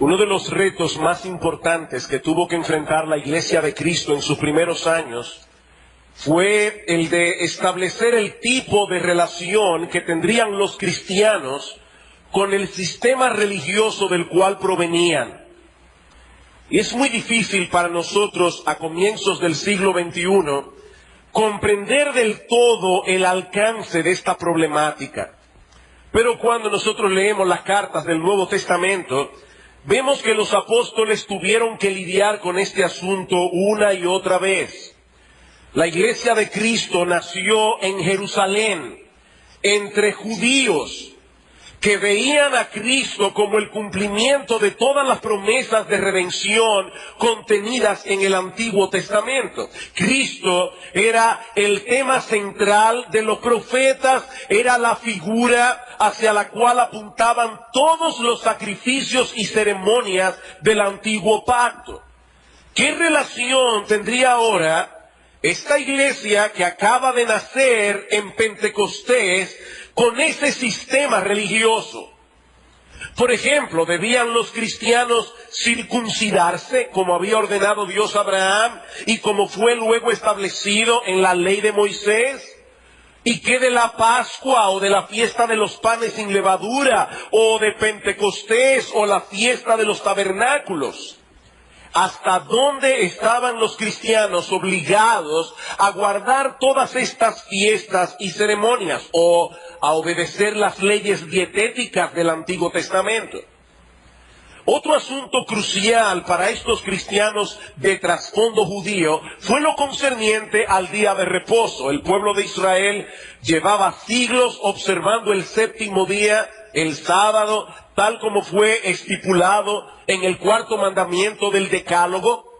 Uno de los retos más importantes que tuvo que enfrentar la Iglesia de Cristo en sus primeros años fue el de establecer el tipo de relación que tendrían los cristianos con el sistema religioso del cual provenían. Y es muy difícil para nosotros a comienzos del siglo XXI comprender del todo el alcance de esta problemática. Pero cuando nosotros leemos las cartas del Nuevo Testamento, vemos que los apóstoles tuvieron que lidiar con este asunto una y otra vez. La Iglesia de Cristo nació en Jerusalén, entre judíos que veían a Cristo como el cumplimiento de todas las promesas de redención contenidas en el Antiguo Testamento. Cristo era el tema central de los profetas, era la figura hacia la cual apuntaban todos los sacrificios y ceremonias del Antiguo Pacto. ¿Qué relación tendría ahora esta iglesia que acaba de nacer en Pentecostés con ese sistema religioso? Por ejemplo, ¿debían los cristianos circuncidarse como había ordenado Dios a Abraham y como fue luego establecido en la ley de Moisés? ¿Y qué de la Pascua o de la fiesta de los panes sin levadura o de Pentecostés o la fiesta de los tabernáculos? ¿Hasta dónde estaban los cristianos obligados a guardar todas estas fiestas y ceremonias o a obedecer las leyes dietéticas del Antiguo Testamento? Otro asunto crucial para estos cristianos de trasfondo judío fue lo concerniente al día de reposo. El pueblo de Israel llevaba siglos observando el séptimo día, el sábado, tal como fue estipulado en el cuarto mandamiento del Decálogo,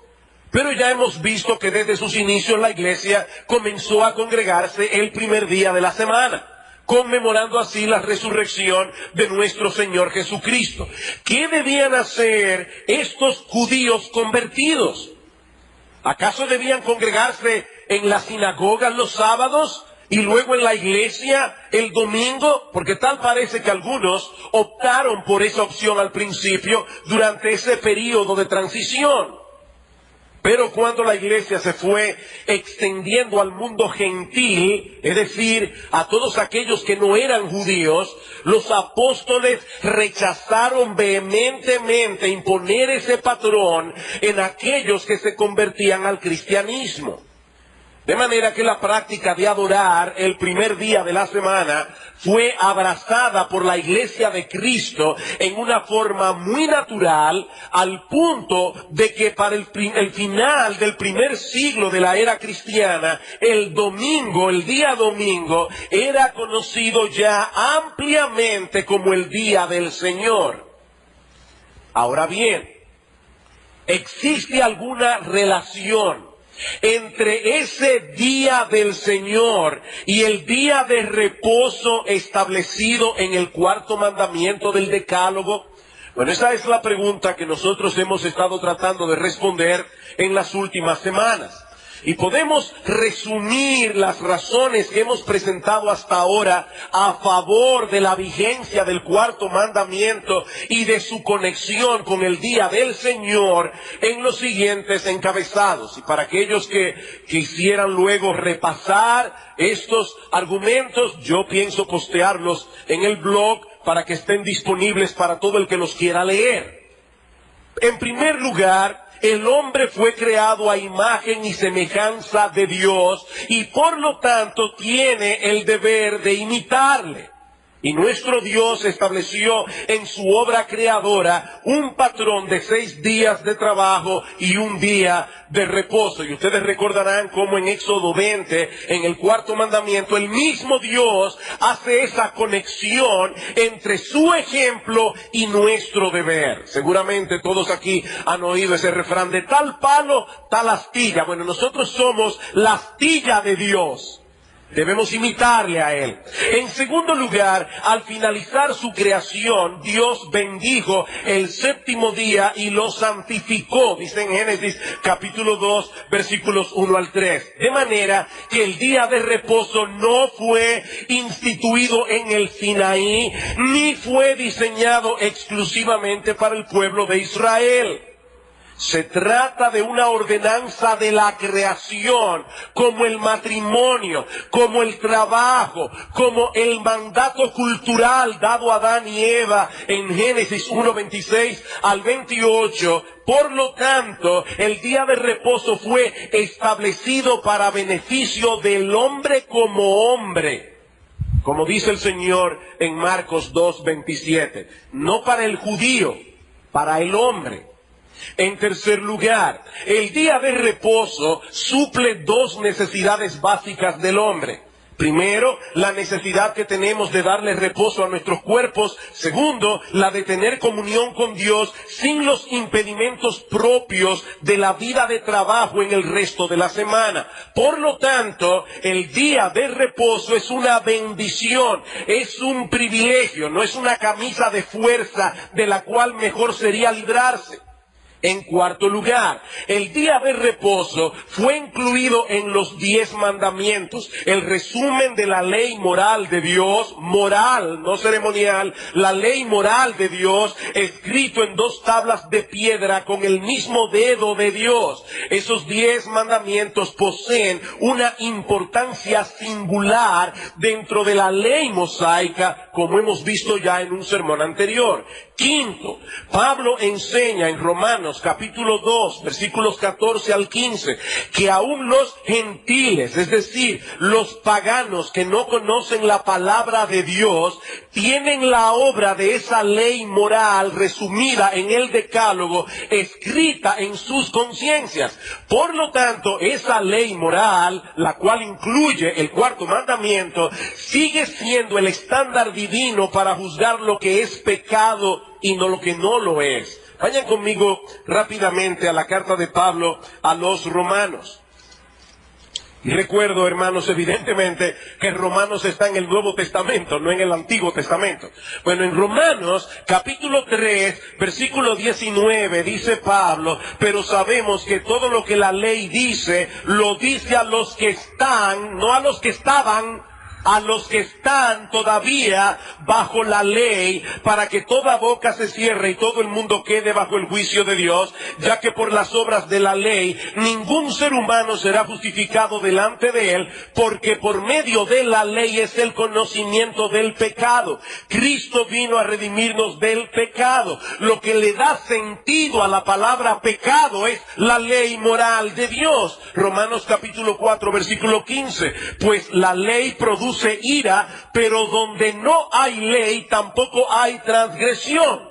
pero ya hemos visto que desde sus inicios la iglesia comenzó a congregarse el primer día de la semana, conmemorando así la resurrección de nuestro Señor Jesucristo. ¿Qué debían hacer estos judíos convertidos? ¿Acaso debían congregarse en las sinagogas los sábados y luego en la iglesia el domingo? Porque tal parece que algunos optaron por esa opción al principio durante ese periodo de transición. Pero cuando la iglesia se fue extendiendo al mundo gentil, es decir, a todos aquellos que no eran judíos, los apóstoles rechazaron vehementemente imponer ese patrón en aquellos que se convertían al cristianismo. De manera que la práctica de adorar el primer día de la semana fue abrazada por la Iglesia de Cristo en una forma muy natural, al punto de que para el final del primer siglo de la era cristiana, el domingo, el día domingo, era conocido ya ampliamente como el Día del Señor. Ahora bien, ¿existe alguna relación entre ese día del Señor y el día de reposo establecido en el cuarto mandamiento del Decálogo? Bueno, esa es la pregunta que nosotros hemos estado tratando de responder en las últimas semanas. Y podemos resumir las razones que hemos presentado hasta ahora a favor de la vigencia del cuarto mandamiento y de su conexión con el día del Señor en los siguientes encabezados. Y para aquellos que quisieran luego repasar estos argumentos, yo pienso postearlos en el blog para que estén disponibles para todo el que los quiera leer. En primer lugar, el hombre fue creado a imagen y semejanza de Dios y por lo tanto tiene el deber de imitarle. Y nuestro Dios estableció en su obra creadora un patrón de 6 días de trabajo y 1 día de reposo. Y ustedes recordarán cómo en Éxodo 20, en el cuarto mandamiento, el mismo Dios hace esa conexión entre su ejemplo y nuestro deber. Seguramente todos aquí han oído ese refrán de tal palo, tal astilla. Bueno, nosotros somos la astilla de Dios. Debemos imitarle a Él. En segundo lugar, al finalizar su creación, Dios bendijo el séptimo día y lo santificó, dice en Génesis capítulo 2, versículos 1 al 3. De manera que el día de reposo no fue instituido en el Sinaí, ni fue diseñado exclusivamente para el pueblo de Israel. Se trata de una ordenanza de la creación, como el matrimonio, como el trabajo, como el mandato cultural dado a Adán y Eva en Génesis 1:26 al 28. Por lo tanto, el día de reposo fue establecido para beneficio del hombre como hombre. Como dice el Señor en Marcos 2:27, no para el judío, para el hombre. En tercer lugar, el día de reposo suple dos necesidades básicas del hombre. Primero, la necesidad que tenemos de darle reposo a nuestros cuerpos. Segundo, la de tener comunión con Dios sin los impedimentos propios de la vida de trabajo en el resto de la semana. Por lo tanto, el día de reposo es una bendición, es un privilegio, no es una camisa de fuerza de la cual mejor sería librarse. En cuarto lugar, el día de reposo fue incluido en los 10 mandamientos, el resumen de la ley moral de Dios, moral, no ceremonial, la ley moral de Dios, escrito en 2 tablas de piedra con el mismo dedo de Dios. Esos 10 mandamientos poseen una importancia singular dentro de la ley mosaica, como hemos visto ya en un sermón anterior. Quinto, Pablo enseña en Romanos capítulo 2, versículos 14 al 15, que aún los gentiles, es decir, los paganos que no conocen la palabra de Dios, tienen la obra de esa ley moral resumida en el Decálogo, escrita en sus conciencias. Por lo tanto, esa ley moral, la cual incluye el cuarto mandamiento, sigue siendo el estándar divino para juzgar lo que es pecado y no lo que no lo es. Vayan conmigo rápidamente a la carta de Pablo a los romanos. Y recuerdo, hermanos, evidentemente que Romanos está en el Nuevo Testamento, no en el Antiguo Testamento. Bueno, en Romanos, capítulo 3, versículo 19, dice Pablo, pero sabemos que todo lo que la ley dice, lo dice a los que están, no a los que estaban, a los que están todavía bajo la ley, para que toda boca se cierre y todo el mundo quede bajo el juicio de Dios, ya que por las obras de la ley ningún ser humano será justificado delante de él, porque por medio de la ley es el conocimiento del pecado. Cristo vino a redimirnos del pecado. Lo que le da sentido a la palabra pecado es la ley moral de Dios. Romanos capítulo 4, versículo 15, pues la ley produce ira, pero donde no hay ley tampoco hay transgresión.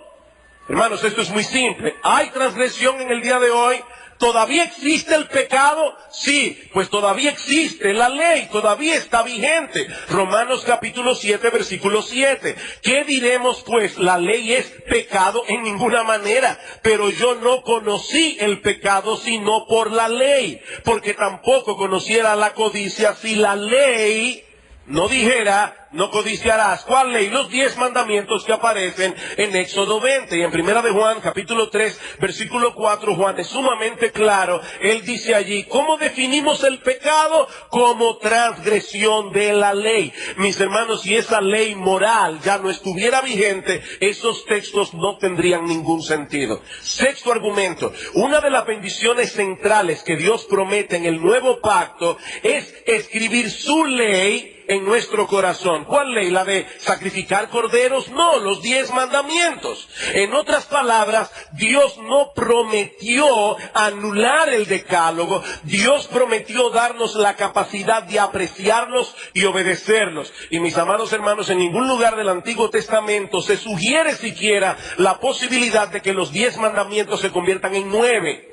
Hermanos, esto es muy simple. ¿Hay transgresión en el día de hoy? ¿Todavía existe el pecado? Sí, pues todavía existe la ley, todavía está vigente. Romanos capítulo 7, versículo 7. ¿Qué diremos pues? La ley es pecado en ninguna manera, pero yo no conocí el pecado sino por la ley, porque tampoco conociera la codicia si la ley no dijera, no codiciarás. ¿Cuál ley? Los 10 mandamientos que aparecen en Éxodo 20. Y en Primera de Juan, capítulo 3, versículo 4, Juan es sumamente claro. Él dice allí, ¿cómo definimos el pecado? Como transgresión de la ley. Mis hermanos, si esa ley moral ya no estuviera vigente, esos textos no tendrían ningún sentido. Sexto argumento. Una de las bendiciones centrales que Dios promete en el nuevo pacto es escribir su ley en nuestro corazón. ¿Cuál ley? ¿La de sacrificar corderos? No, los 10 mandamientos. En otras palabras, Dios no prometió anular el decálogo. Dios prometió darnos la capacidad de apreciarlos y obedecerlos. Y mis amados hermanos, en ningún lugar del Antiguo Testamento se sugiere siquiera la posibilidad de que los 10 mandamientos se conviertan en 9.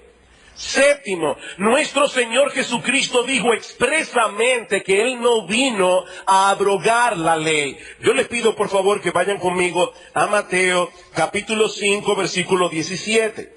Séptimo, nuestro Señor Jesucristo dijo expresamente que Él no vino a abrogar la ley. Yo les pido por favor que vayan conmigo a Mateo capítulo 5 versículo 17.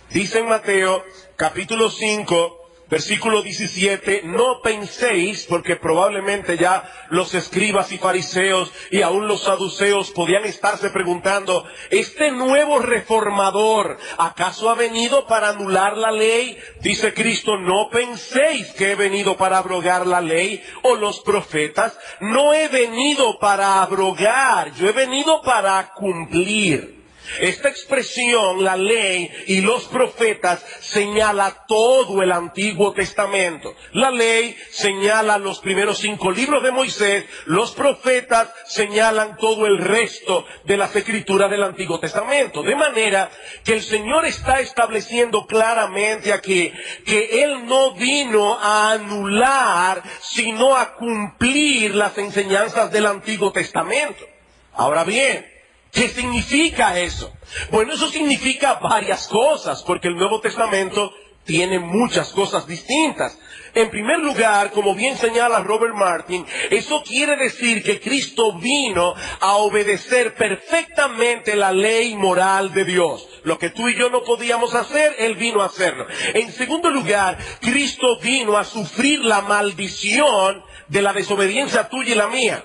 Dice en Mateo capítulo 5 Versículo 17, no penséis, porque probablemente ya los escribas y fariseos y aún los saduceos podían estarse preguntando, ¿este nuevo reformador acaso ha venido para anular la ley? Dice Cristo, no penséis que he venido para abrogar la ley o los profetas. No he venido para abrogar, yo he venido para cumplir. Esta expresión, la ley y los profetas, señala todo el Antiguo Testamento. La ley señala los primeros 5 libros de Moisés, los profetas señalan todo el resto de las escrituras del Antiguo Testamento. De manera que el Señor está estableciendo claramente aquí que Él no vino a anular, sino a cumplir las enseñanzas del Antiguo Testamento. Ahora bien, ¿qué significa eso? Bueno, eso significa varias cosas, porque el Nuevo Testamento tiene muchas cosas distintas. En primer lugar, como bien señala Robert Martin, eso quiere decir que Cristo vino a obedecer perfectamente la ley moral de Dios. Lo que tú y yo no podíamos hacer, Él vino a hacerlo. En segundo lugar, Cristo vino a sufrir la maldición de la desobediencia tuya y la mía.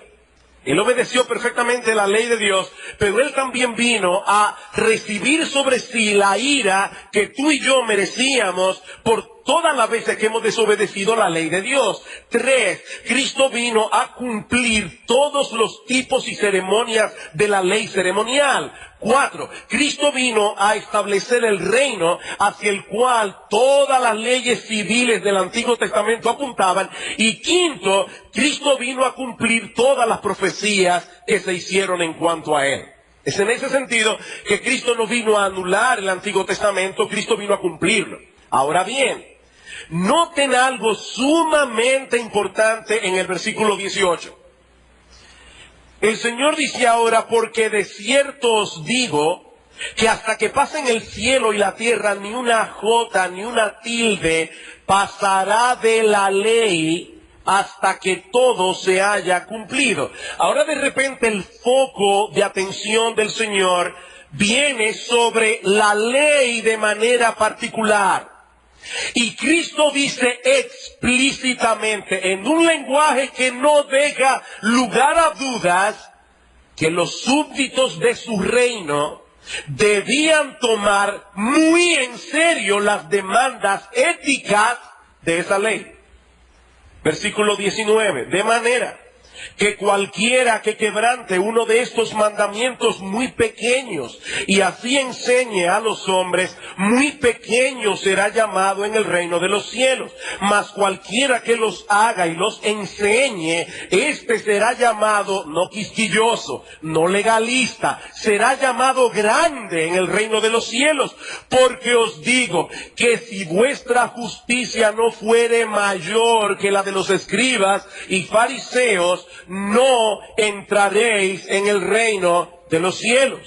Él obedeció perfectamente la ley de Dios, pero Él también vino a recibir sobre sí la ira que tú y yo merecíamos por todas las veces que hemos desobedecido la ley de Dios. 3, Cristo vino a cumplir todos los tipos y ceremonias de la ley ceremonial. 4, Cristo vino a establecer el reino hacia el cual todas las leyes civiles del Antiguo Testamento apuntaban. Y 5, Cristo vino a cumplir todas las profecías que se hicieron en cuanto a Él. Es en ese sentido que Cristo no vino a anular el Antiguo Testamento, Cristo vino a cumplirlo. Ahora bien, noten algo sumamente importante en el versículo 18. El Señor dice ahora, porque de cierto os digo, que hasta que pasen el cielo y la tierra, ni una jota, ni una tilde pasará de la ley hasta que todo se haya cumplido. Ahora de repente el foco de atención del Señor viene sobre la ley de manera particular. Y Cristo dice explícitamente, en un lenguaje que no deja lugar a dudas, que los súbditos de su reino debían tomar muy en serio las demandas éticas de esa ley. Versículo 19, de manera que cualquiera que quebrante uno de estos mandamientos muy pequeños y así enseñe a los hombres, muy pequeño será llamado en el reino de los cielos. Mas cualquiera que los haga y los enseñe, este será llamado no quisquilloso, no legalista, será llamado grande en el reino de los cielos. Porque os digo que si vuestra justicia no fuere mayor que la de los escribas y fariseos, no entraréis en el reino de los cielos.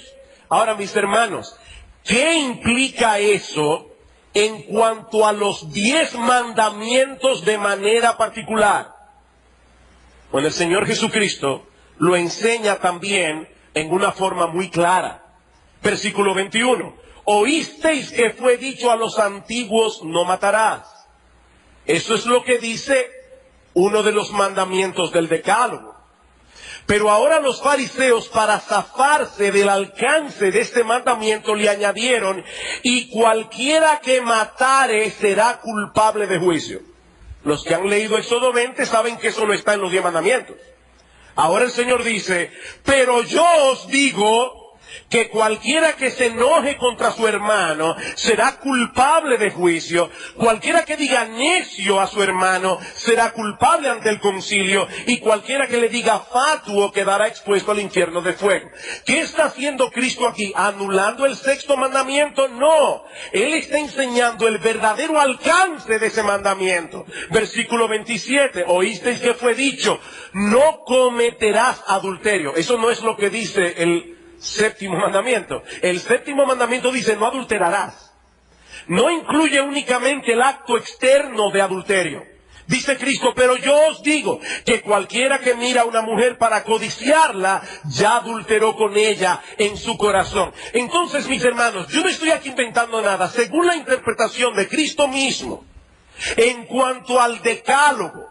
Ahora, mis hermanos, ¿qué implica eso en cuanto a los 10 mandamientos de manera particular? Bueno, el Señor Jesucristo lo enseña también en una forma muy clara. Versículo 21. Oísteis que fue dicho a los antiguos, no matarás. Eso es lo que dice uno de los mandamientos del Decálogo. Pero ahora los fariseos, para zafarse del alcance de este mandamiento, le añadieron, y cualquiera que matare será culpable de juicio. Los que han leído Éxodo 20 saben que eso no está en los 10 mandamientos. Ahora el Señor dice, pero yo os digo que cualquiera que se enoje contra su hermano será culpable de juicio. Cualquiera que diga necio a su hermano será culpable ante el concilio, y cualquiera que le diga fatuo quedará expuesto al infierno de fuego. ¿Qué está haciendo Cristo aquí? ¿Anulando el 6º mandamiento? No. Él está enseñando el verdadero alcance de ese mandamiento. Versículo 27. Oísteis que fue dicho, no cometerás adulterio. Eso no es lo que dice el 7º mandamiento. El 7º mandamiento dice, no adulterarás. No incluye únicamente el acto externo de adulterio. Dice Cristo, pero yo os digo que cualquiera que mira a una mujer para codiciarla, ya adulteró con ella en su corazón. Entonces, mis hermanos, yo no estoy aquí inventando nada. Según la interpretación de Cristo mismo, En cuanto al decálogo,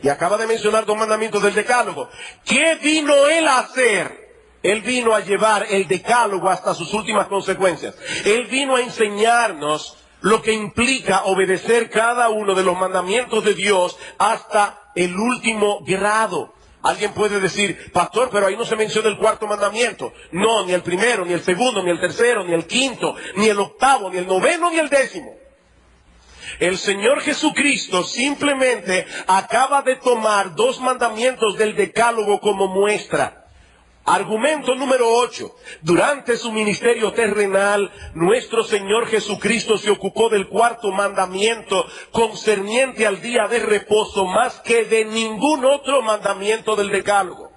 y acaba de mencionar 2 mandamientos del decálogo, ¿qué vino él a hacer? Él vino a llevar el decálogo hasta sus últimas consecuencias. Él vino a enseñarnos lo que implica obedecer cada uno de los mandamientos de Dios hasta el último grado. Alguien puede decir, pastor, pero ahí no se menciona el 4º mandamiento. No, ni el primero, ni el segundo, ni el tercero, ni el quinto, ni el 8º, ni el 9º, ni el 10º. El Señor Jesucristo simplemente acaba de tomar 2 mandamientos del decálogo como muestra. Argumento número 8. Durante su ministerio terrenal, nuestro Señor Jesucristo se ocupó del 4º mandamiento concerniente al día de reposo más que de ningún otro mandamiento del decálogo.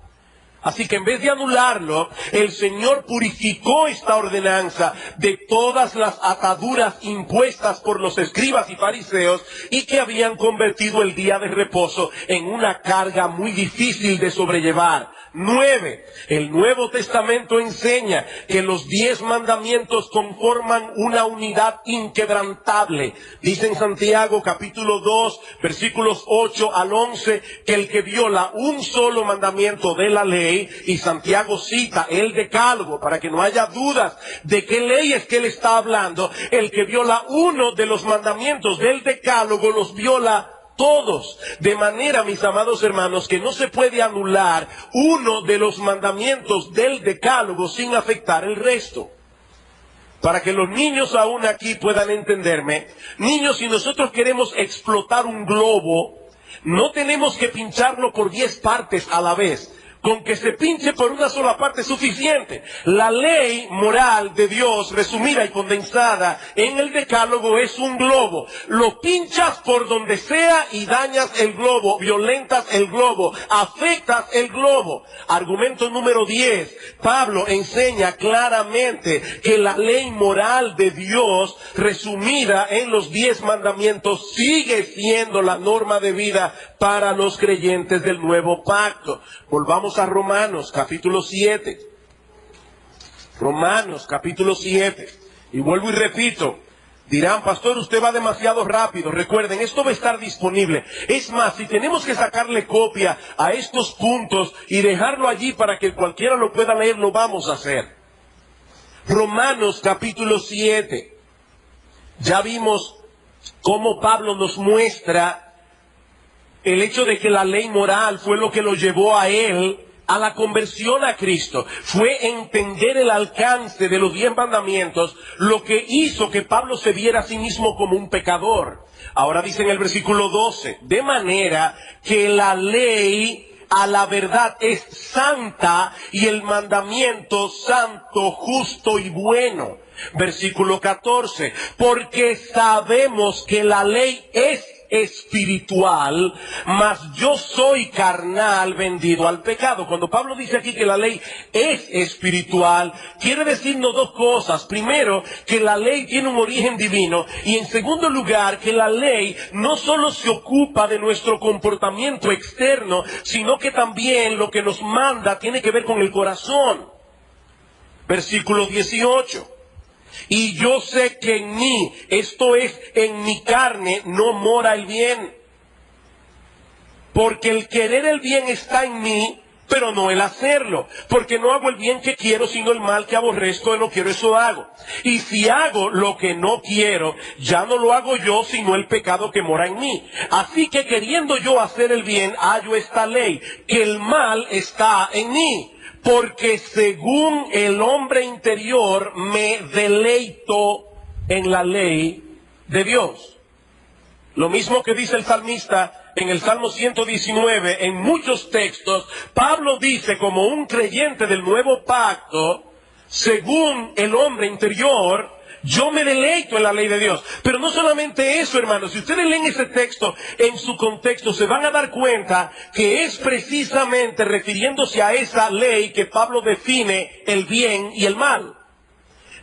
Así que en vez de anularlo, el Señor purificó esta ordenanza de todas las ataduras impuestas por los escribas y fariseos y que habían convertido el día de reposo en una carga muy difícil de sobrellevar. 9. El Nuevo Testamento enseña que los 10 mandamientos conforman una unidad inquebrantable. Dice en Santiago capítulo 2, versículos 8 al 11, que el que viola un solo mandamiento de la ley, y Santiago cita el decálogo para que no haya dudas de qué ley es que él está hablando, el que viola uno de los mandamientos del decálogo los viola todos, de manera, mis amados hermanos, que no se puede anular uno de los mandamientos del decálogo sin afectar el resto. Para que los niños aún aquí puedan entenderme, niños, si nosotros queremos explotar un globo, no tenemos que pincharlo por 10 partes a la vez. Con que se pinche por una sola parte es suficiente. La ley moral de Dios, resumida y condensada en el decálogo, es un globo. Lo pinchas por donde sea y dañas el globo, violentas el globo, afectas el globo. Argumento número 10. Pablo enseña claramente que la ley moral de Dios, resumida en los 10 mandamientos, sigue siendo la norma de vida para los creyentes del nuevo pacto. Volvamos a Romanos capítulo 7. Romanos capítulo 7. Y vuelvo y repito, dirán, pastor, usted va demasiado rápido. Recuerden, esto va a estar disponible. Es más, si tenemos que sacarle copia a estos puntos y dejarlo allí para que cualquiera lo pueda leer, lo vamos a hacer. Romanos capítulo 7. Ya vimos cómo Pablo nos muestra el hecho de que la ley moral fue lo que lo llevó a él a la conversión a Cristo. Fue entender el alcance de los 10 mandamientos lo que hizo que Pablo se viera a sí mismo como un pecador. Ahora dice en el versículo 12, de manera que la ley a la verdad es santa y el mandamiento santo, justo y bueno. Versículo 14, porque sabemos que la ley es espiritual, mas yo soy carnal, vendido al pecado. Cuando Pablo dice aquí que la ley es espiritual, quiere decirnos 2 cosas. Primero, que la ley tiene un origen divino, y en segundo lugar, que la ley no solo se ocupa de nuestro comportamiento externo, sino que también lo que nos manda tiene que ver con el corazón. Versículo 18. Y yo sé que en mí, esto es, en mi carne, no mora el bien. Porque el querer el bien está en mí, pero no el hacerlo. Porque no hago el bien que quiero, sino el mal que aborrezco, no quiero, eso hago. Y si hago lo que no quiero, ya no lo hago yo, sino el pecado que mora en mí. Así que queriendo yo hacer el bien, hallo esta ley, que el mal está en mí. Porque según el hombre interior me deleito en la ley de Dios. Lo mismo que dice el salmista en el Salmo 119, en muchos textos, Pablo dice como un creyente del nuevo pacto, según el hombre interior, yo me deleito en la ley de Dios. Pero no solamente eso, hermanos. Si ustedes leen ese texto en su contexto, se van a dar cuenta que es precisamente refiriéndose a esa ley que Pablo define el bien y el mal.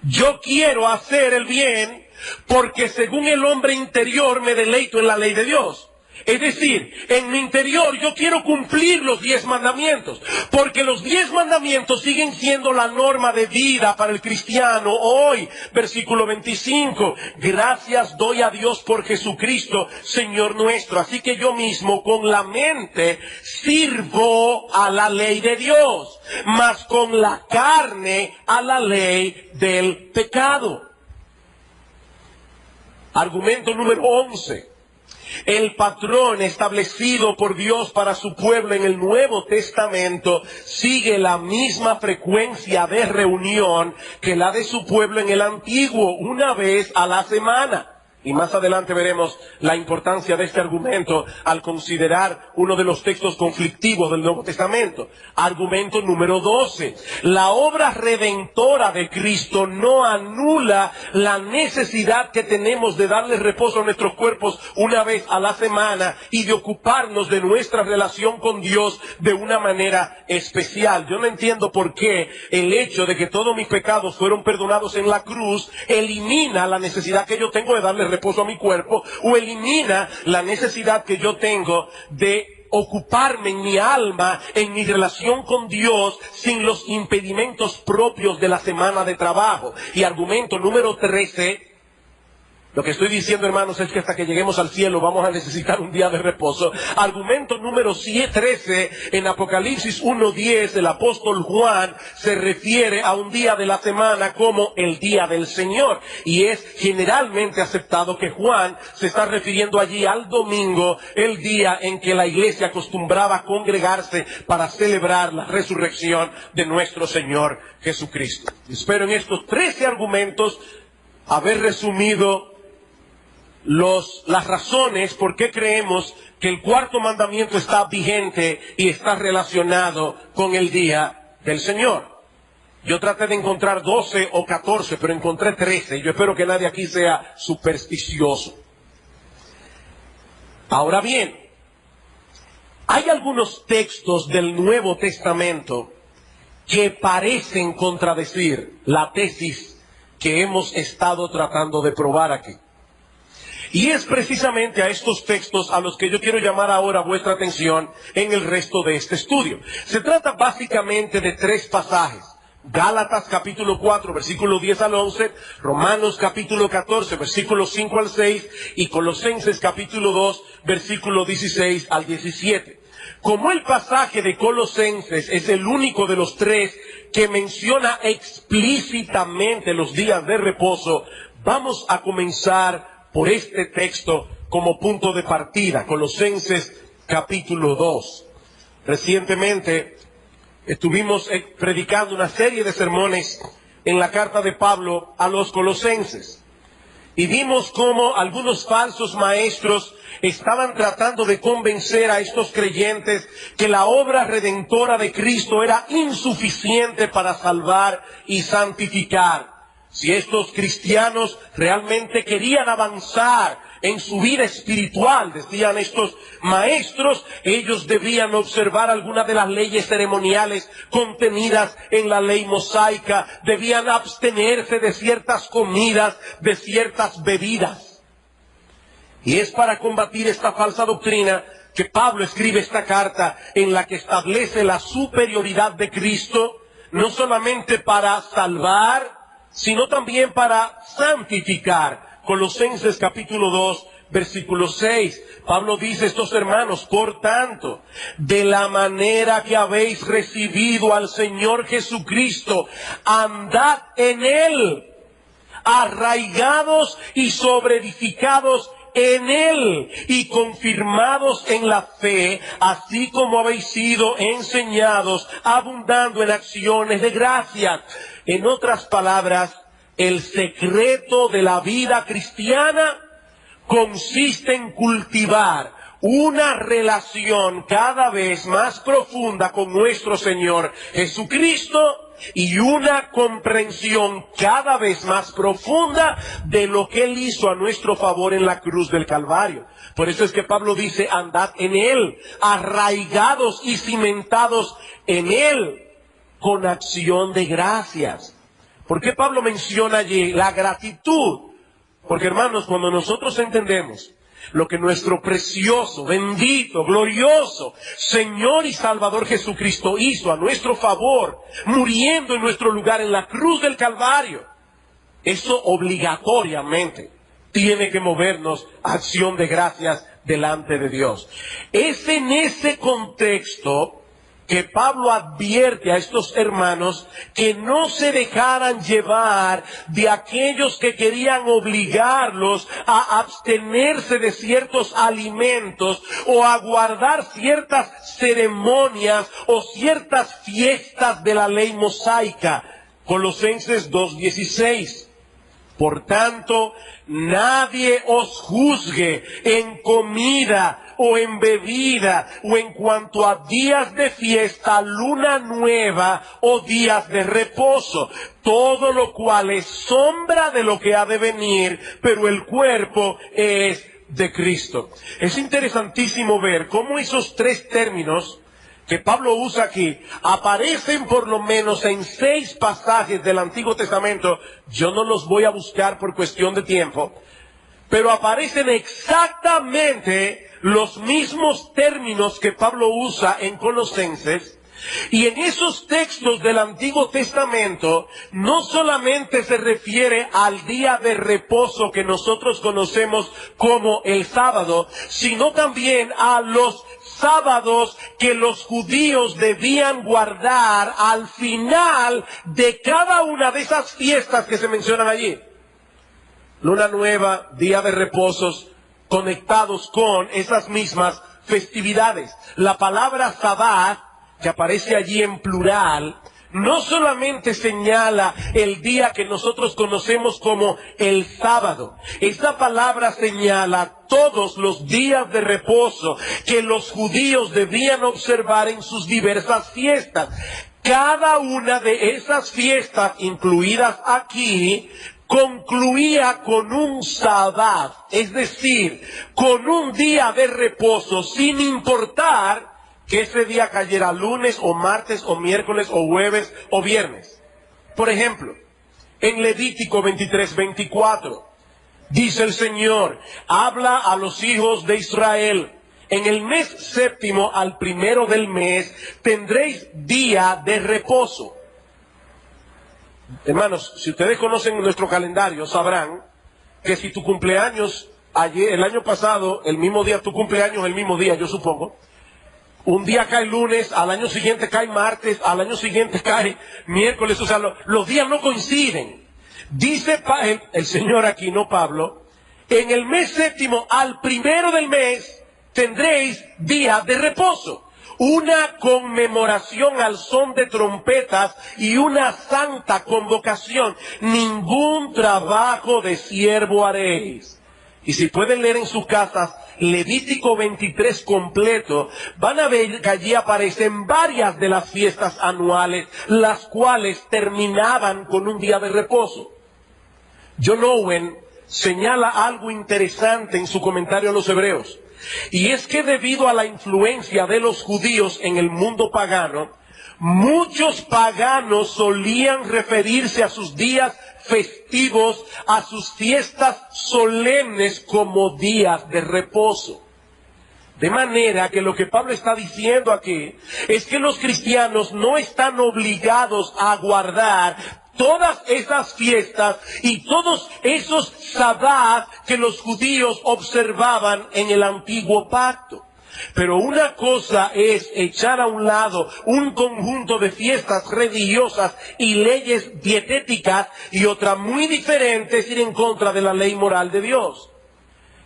Yo quiero hacer el bien porque según el hombre interior me deleito en la ley de Dios. Es decir, en mi interior yo quiero cumplir los 10 mandamientos, porque los 10 mandamientos siguen siendo la norma de vida para el cristiano hoy. Versículo 25, gracias doy a Dios por Jesucristo, Señor nuestro. Así que yo mismo con la mente sirvo a la ley de Dios, mas con la carne a la ley del pecado. Argumento número 11. El patrón establecido por Dios para su pueblo en el Nuevo Testamento sigue la misma frecuencia de reunión que la de su pueblo en el Antiguo, una vez a la semana. Y más adelante veremos la importancia de este argumento al considerar uno de los textos conflictivos del Nuevo Testamento. Argumento número 12. La obra redentora de Cristo no anula la necesidad que tenemos de darle reposo a nuestros cuerpos una vez a la semana y de ocuparnos de nuestra relación con Dios de una manera especial. Yo no entiendo por qué el hecho de que todos mis pecados fueron perdonados en la cruz elimina la necesidad que yo tengo de darle reposo a mi cuerpo, o elimina la necesidad que yo tengo de ocuparme en mi alma, en mi relación con Dios, sin los impedimentos propios de la semana de trabajo. Y argumento número 13, lo que estoy diciendo, hermanos, es que hasta que lleguemos al cielo vamos a necesitar un día de reposo. Argumento número 13, en Apocalipsis 1:10, el apóstol Juan se refiere a un día de la semana como el día del Señor. Y es generalmente aceptado que Juan se está refiriendo allí al domingo, el día en que la iglesia acostumbraba a congregarse para celebrar la resurrección de nuestro Señor Jesucristo. Espero en estos 13 argumentos haber resumido las razones por qué creemos que el cuarto mandamiento está vigente y está relacionado con el día del Señor. Yo traté de encontrar 12 o 14, pero encontré 13. Yo espero que nadie aquí sea supersticioso. Ahora bien, hay algunos textos del Nuevo Testamento que parecen contradecir la tesis que hemos estado tratando de probar aquí. Y es precisamente a estos textos a los que yo quiero llamar ahora vuestra atención en el resto de este estudio. Se trata básicamente de 3 pasajes. Gálatas capítulo 4, versículo 10 al 11, Romanos capítulo 14, versículos 5 al 6, y Colosenses capítulo 2, versículo 16 al 17. Como el pasaje de Colosenses es el único de los 3 que menciona explícitamente los días de reposo, vamos a comenzar por este texto como punto de partida, Colosenses capítulo 2. Recientemente estuvimos predicando una serie de sermones en la carta de Pablo a los colosenses. Y vimos cómo algunos falsos maestros estaban tratando de convencer a estos creyentes que la obra redentora de Cristo era insuficiente para salvar y santificar. Si estos cristianos realmente querían avanzar en su vida espiritual, decían estos maestros, ellos debían observar algunas de las leyes ceremoniales contenidas en la ley mosaica, debían abstenerse de ciertas comidas, de ciertas bebidas. Y es para combatir esta falsa doctrina que Pablo escribe esta carta en la que establece la superioridad de Cristo, no solamente para salvar, sino también para santificar. Colosenses capítulo 2, versículo 6. Pablo dice, estos hermanos, por tanto, de la manera que habéis recibido al Señor Jesucristo, andad en Él, arraigados y sobreedificados en Él y confirmados en la fe, así como habéis sido enseñados, abundando en acciones de gracias. En otras palabras, el secreto de la vida cristiana consiste en cultivar una relación cada vez más profunda con nuestro Señor Jesucristo y una comprensión cada vez más profunda de lo que Él hizo a nuestro favor en la cruz del Calvario. Por eso es que Pablo dice, andad en Él, arraigados y cimentados en Él, con acción de gracias. ¿Por qué Pablo menciona allí la gratitud? Porque, hermanos, cuando nosotros entendemos lo que nuestro precioso, bendito, glorioso Señor y Salvador Jesucristo hizo a nuestro favor, muriendo en nuestro lugar en la cruz del Calvario, eso obligatoriamente tiene que movernos a acción de gracias delante de Dios. Es en ese contexto que Pablo advierte a estos hermanos que no se dejaran llevar de aquellos que querían obligarlos a abstenerse de ciertos alimentos o a guardar ciertas ceremonias o ciertas fiestas de la ley mosaica. Colosenses 2:16. Por tanto, nadie os juzgue en comida o en bebida o en cuanto a días de fiesta, luna nueva o días de reposo, todo lo cual es sombra de lo que ha de venir, pero el cuerpo es de Cristo. Es interesantísimo ver cómo esos tres términos que Pablo usa aquí, aparecen por lo menos en 6 pasajes del Antiguo Testamento. Yo no los voy a buscar por cuestión de tiempo, pero aparecen exactamente los mismos términos que Pablo usa en Colosenses. Y en esos textos del Antiguo Testamento no solamente se refiere al día de reposo que nosotros conocemos como el sábado, sino también a los sábados que los judíos debían guardar al final de cada una de esas fiestas que se mencionan allí. Luna nueva, día de reposos, conectados con esas mismas festividades. La palabra sabbat, que aparece allí en plural, no solamente señala el día que nosotros conocemos como el sábado. Esta palabra señala todos los días de reposo que los judíos debían observar en sus diversas fiestas. Cada una de esas fiestas incluidas aquí concluía con un sabbat, es decir, con un día de reposo, sin importar que ese día cayera lunes o martes o miércoles o jueves o viernes. Por ejemplo, en Levítico 23:24, dice el Señor, habla a los hijos de Israel, en el mes séptimo al primero del mes tendréis día de reposo. Hermanos, si ustedes conocen nuestro calendario, sabrán que si tu cumpleaños, el año pasado, el mismo día, tu cumpleaños el mismo día, yo supongo, un día cae lunes, al año siguiente cae martes, al año siguiente cae miércoles, o sea, los días no coinciden. Dice el Señor aquí, no Pablo, en el mes séptimo al primero del mes tendréis día de reposo, una conmemoración al son de trompetas y una santa convocación. Ningún trabajo de siervo haréis. Y si pueden leer en sus casas Levítico 23 completo, van a ver que allí aparecen varias de las fiestas anuales, las cuales terminaban con un día de reposo. John Owen señala algo interesante en su comentario a los Hebreos, y es que debido a la influencia de los judíos en el mundo pagano, muchos paganos solían referirse a sus días festivos, a sus fiestas solemnes como días de reposo. De manera que lo que Pablo está diciendo aquí es que los cristianos no están obligados a guardar todas esas fiestas y todos esos sabbat que los judíos observaban en el antiguo pacto. Pero una cosa es echar a un lado un conjunto de fiestas religiosas y leyes dietéticas, y otra muy diferente es ir en contra de la ley moral de Dios.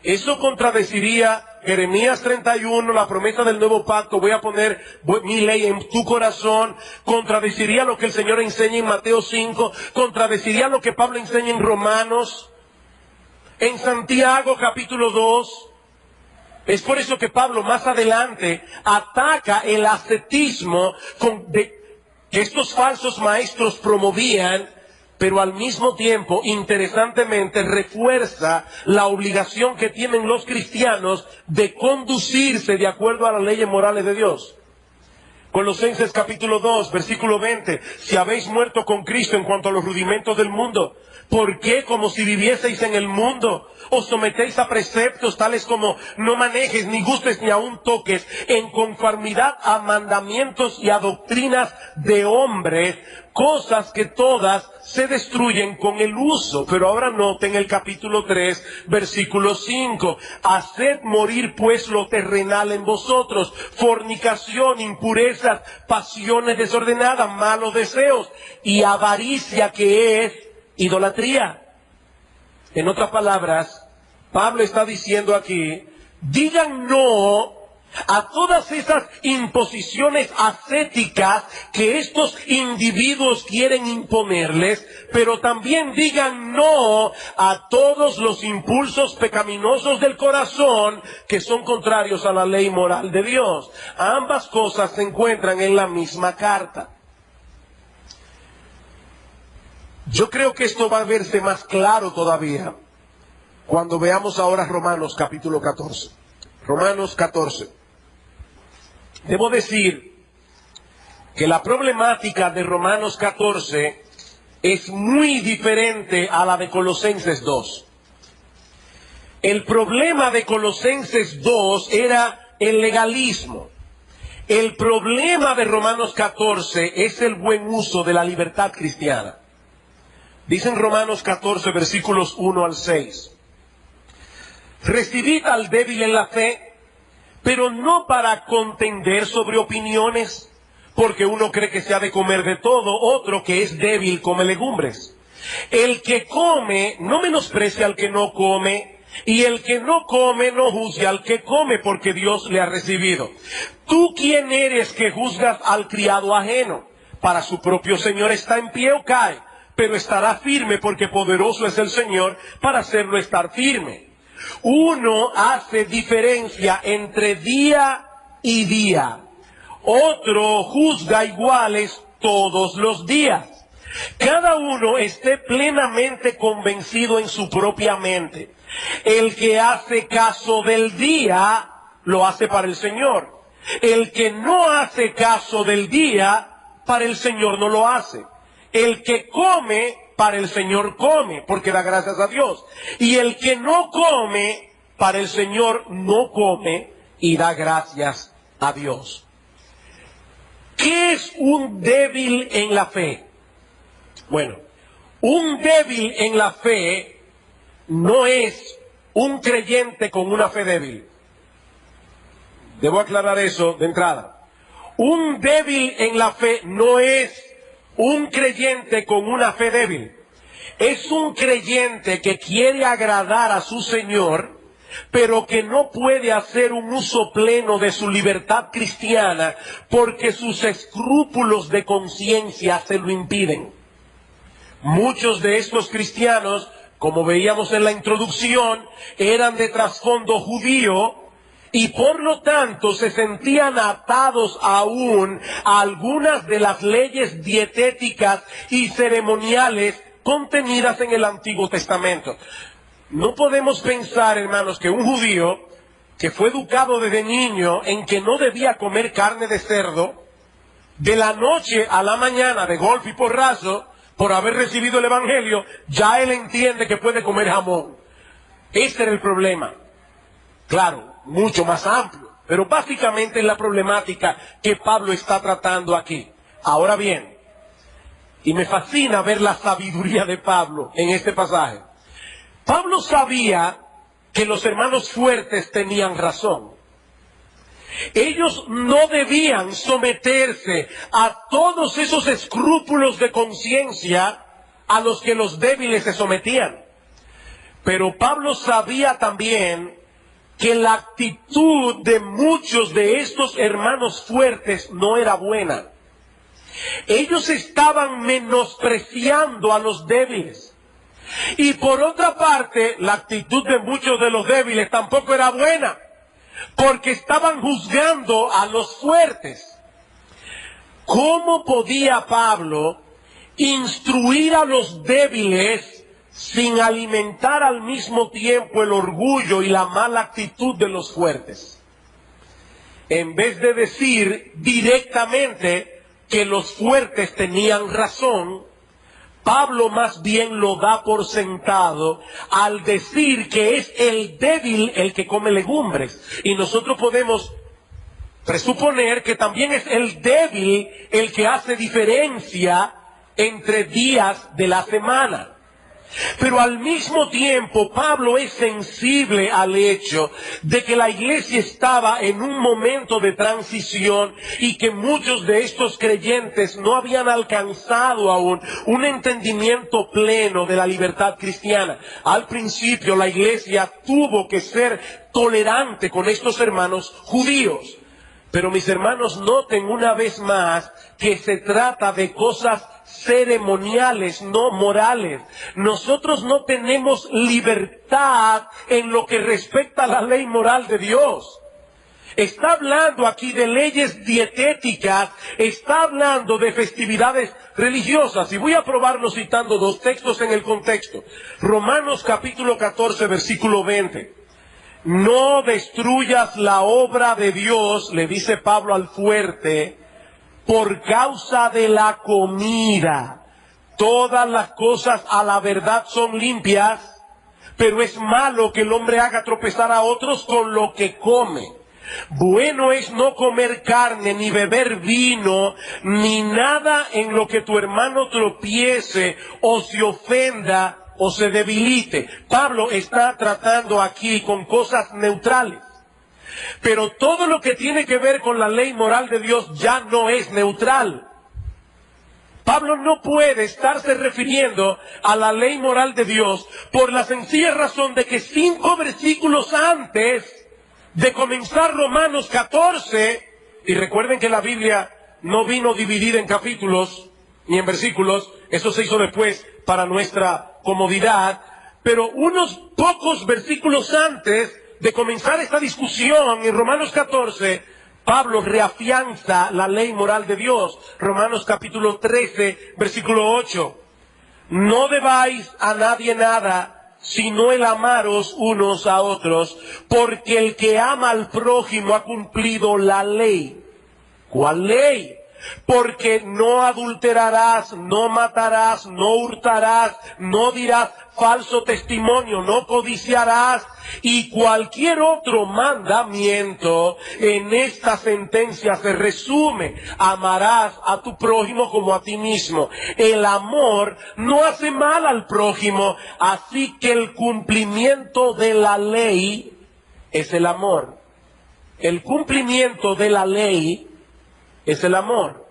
Eso contradeciría Jeremías 31, la promesa del nuevo pacto, voy a poner mi ley en tu corazón, contradeciría lo que el Señor enseña en Mateo 5, contradeciría lo que Pablo enseña en Romanos, en Santiago capítulo 2. Es por eso que Pablo más adelante ataca el ascetismo que estos falsos maestros promovían, pero al mismo tiempo, interesantemente, refuerza la obligación que tienen los cristianos de conducirse de acuerdo a las leyes morales de Dios. Colosenses capítulo 2, versículo 20. Si habéis muerto con Cristo en cuanto a los rudimentos del mundo, ¿por qué, como si vivieseis en el mundo, os sometéis a preceptos tales como no manejes, ni gustes, ni aun toques, en conformidad a mandamientos y a doctrinas de hombres, cosas que todas se destruyen con el uso? Pero ahora noten el capítulo 3, versículo 5. Haced morir pues lo terrenal en vosotros: fornicación, impurezas, pasiones desordenadas, malos deseos y avaricia, que es idolatría. En otras palabras, Pablo está diciendo aquí: digan no a todas esas imposiciones ascéticas que estos individuos quieren imponerles, pero también digan no a todos los impulsos pecaminosos del corazón que son contrarios a la ley moral de Dios. Ambas cosas se encuentran en la misma carta. Yo creo que esto va a verse más claro todavía cuando veamos ahora Romanos capítulo 14. Romanos 14. Debo decir que la problemática de Romanos 14 es muy diferente a la de Colosenses 2. El problema de Colosenses 2 era el legalismo. El problema de Romanos 14 es el buen uso de la libertad cristiana. Dicen Romanos 14, versículos 1 al 6. Recibid al débil en la fe, pero no para contender sobre opiniones, porque uno cree que se ha de comer de todo, otro que es débil come legumbres. El que come no menosprecia al que no come, y el que no come no juzgue al que come, porque Dios le ha recibido. ¿Tú quién eres que juzgas al criado ajeno? Para su propio Señor está en pie o cae, pero estará firme, porque poderoso es el Señor para hacerlo estar firme. Uno hace diferencia entre día y día. Otro juzga iguales todos los días. Cada uno esté plenamente convencido en su propia mente. El que hace caso del día, lo hace para el Señor. El que no hace caso del día, para el Señor no lo hace. El que come, para el Señor come, porque da gracias a Dios. Y el que no come, para el Señor no come y da gracias a Dios. ¿Qué es un débil en la fe? Bueno, un débil en la fe no es un creyente con una fe débil. Debo aclarar eso de entrada. Un débil en la fe no es un creyente con una fe débil. Es un creyente que quiere agradar a su Señor, pero que no puede hacer un uso pleno de su libertad cristiana porque sus escrúpulos de conciencia se lo impiden. Muchos de estos cristianos, como veíamos en la introducción, eran de trasfondo judío, y por lo tanto se sentían atados aún a algunas de las leyes dietéticas y ceremoniales contenidas en el Antiguo Testamento. No podemos pensar, hermanos, que un judío que fue educado desde niño en que no debía comer carne de cerdo, de la noche a la mañana, de golpe y porrazo, por haber recibido el Evangelio, ya él entiende que puede comer jamón. Ese era el problema. Claro, mucho más amplio, pero básicamente es la problemática que Pablo está tratando aquí. Ahora bien, y me fascina ver la sabiduría de Pablo en este pasaje. Pablo sabía que los hermanos fuertes tenían razón. Ellos no debían someterse a todos esos escrúpulos de conciencia a los que los débiles se sometían. Pero Pablo sabía también que la actitud de muchos de estos hermanos fuertes no era buena. Ellos estaban menospreciando a los débiles. Y por otra parte, la actitud de muchos de los débiles tampoco era buena, porque estaban juzgando a los fuertes. ¿Cómo podía Pablo instruir a los débiles sin alimentar al mismo tiempo el orgullo y la mala actitud de los fuertes? en vez de decir directamente que los fuertes tenían razón, Pablo más bien lo da por sentado al decir que es el débil el que come legumbres. Y nosotros podemos presuponer que también es el débil el que hace diferencia entre días de la semana. Pero al mismo tiempo Pablo es sensible al hecho de que la iglesia estaba en un momento de transición y que muchos de estos creyentes no habían alcanzado aún un entendimiento pleno de la libertad cristiana. Al principio la iglesia tuvo que ser tolerante con estos hermanos judíos. Pero mis hermanos, noten una vez más que se trata de cosas ceremoniales, no morales. Nosotros no tenemos libertad en lo que respecta a la ley moral de Dios. Está hablando aquí de leyes dietéticas, está hablando de festividades religiosas. Y voy a probarlo citando dos textos en el contexto. Romanos capítulo 14, versículo 20. No destruyas la obra de Dios, le dice Pablo al fuerte, por causa de la comida. Todas las cosas a la verdad son limpias, pero es malo que el hombre haga tropezar a otros con lo que come. Bueno es no comer carne, ni beber vino, ni nada en lo que tu hermano tropiece o se ofenda o se debilite. Pablo está tratando aquí con cosas neutrales. Pero todo lo que tiene que ver con la ley moral de Dios ya no es neutral. Pablo no puede estarse refiriendo a la ley moral de Dios por la sencilla razón de que 5 versículos antes de comenzar Romanos 14, y recuerden que la Biblia no vino dividida en capítulos ni en versículos, eso se hizo después para nuestra comodidad, pero unos pocos versículos antes de comenzar esta discusión en Romanos 14, Pablo reafianza la ley moral de Dios. Romanos capítulo 13, versículo 8. No debáis a nadie nada, sino el amaros unos a otros, porque el que ama al prójimo ha cumplido la ley. ¿Cuál ley? Porque no adulterarás, no matarás, no hurtarás, no dirás falso testimonio, no codiciarás, y cualquier otro mandamiento en esta sentencia se resume: amarás a tu prójimo como a ti mismo. El amor no hace mal al prójimo, así que el cumplimiento de la ley es el amor. El cumplimiento de la ley es el amor.